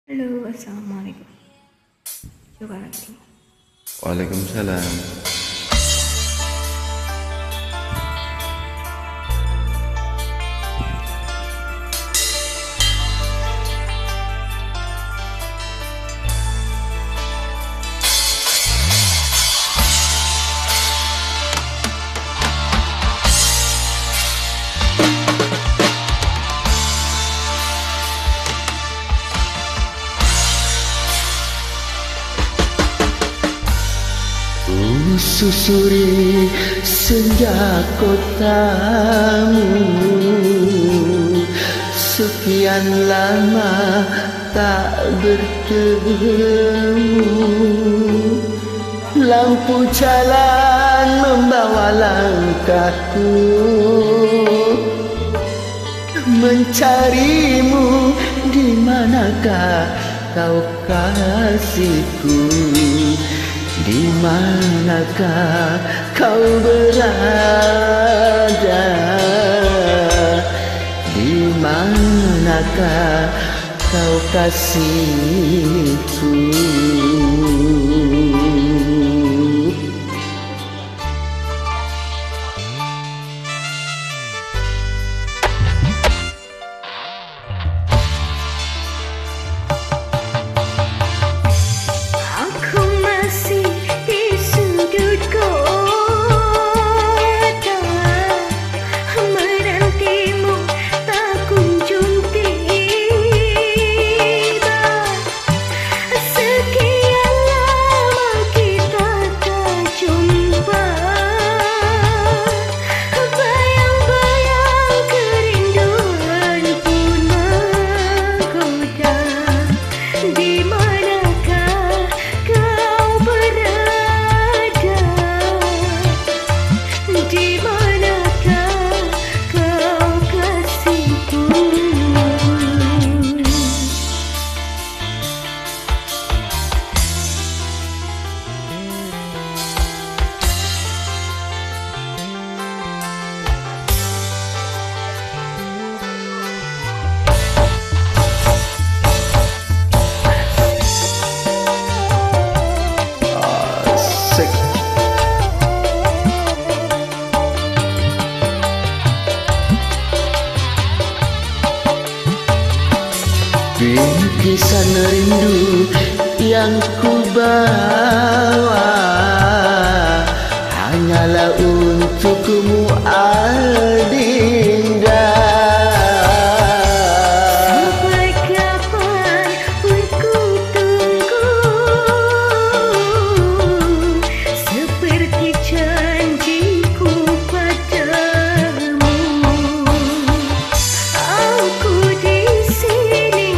Halo, Assalamualaikum. Coba lagi. Waalaikumsalam. Susuri senja kotamu, sekian lama tak bertemu. Lampu jalan membawa langkahku, mencarimu di manakah kau kasihku. Di manakah kau berada? Di manakah kau kasihku? Bingkisan rindu yang ku bawa hanyalah untukmu, Adinda. Sampai kapan pun ku tunggu, seperti janjiku padamu. Aku di sini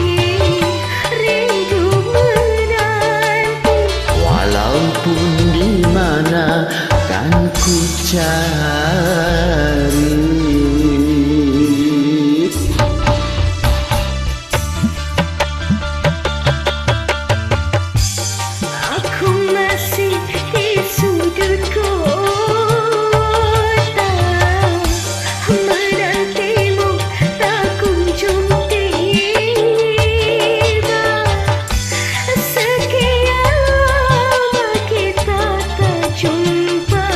rindu menanti, Walaupun di mana kan ku cari. aku masih di sudut kota, menantimu tak kunjung tiba. Sekian lama kita tak jumpa,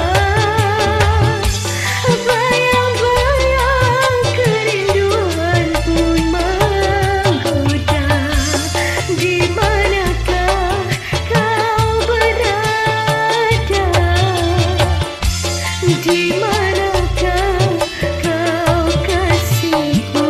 bayang-bayang kerinduan pun menggoda. Di manakah kau berada? Di manakah kau kasihku?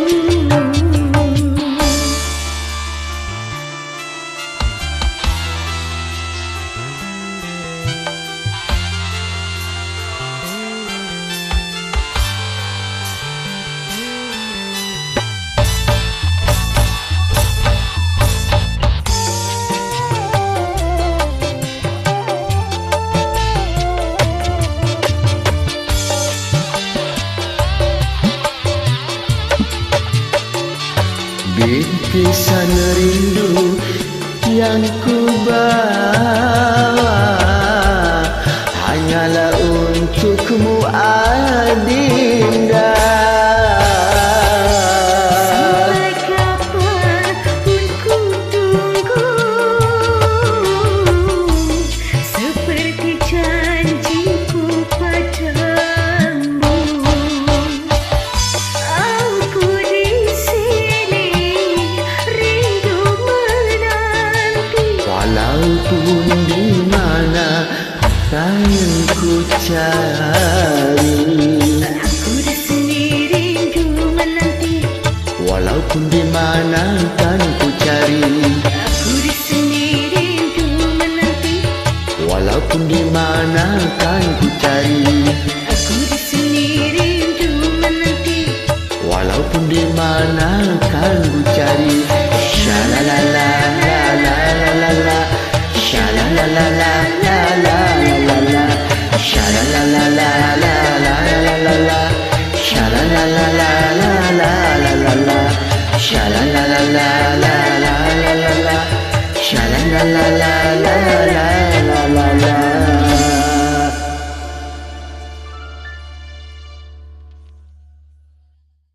Bingkisan rindu yang ku bawa hanyalah untukmu, Adinda. Sampai kapan pun ku tunggu, cari. Aku di sini rindu menanti, Walaupun di mana kan ku cari. aku di sini rindu menanti, Walaupun di mana kan ku cari. aku di sini rindu menanti, Walaupun di mana kan ku cari. Sha-la-la-la, la-la-la-la-la, sha-la-la-la-la, la-la-la-la-la, sha-la-la-la-la, la-la-la-la-la, sha-la-la-la-la-la-la-la-la, sha-la-la-la-la-la-la-la-la, sha-la-la-la-la-la-la.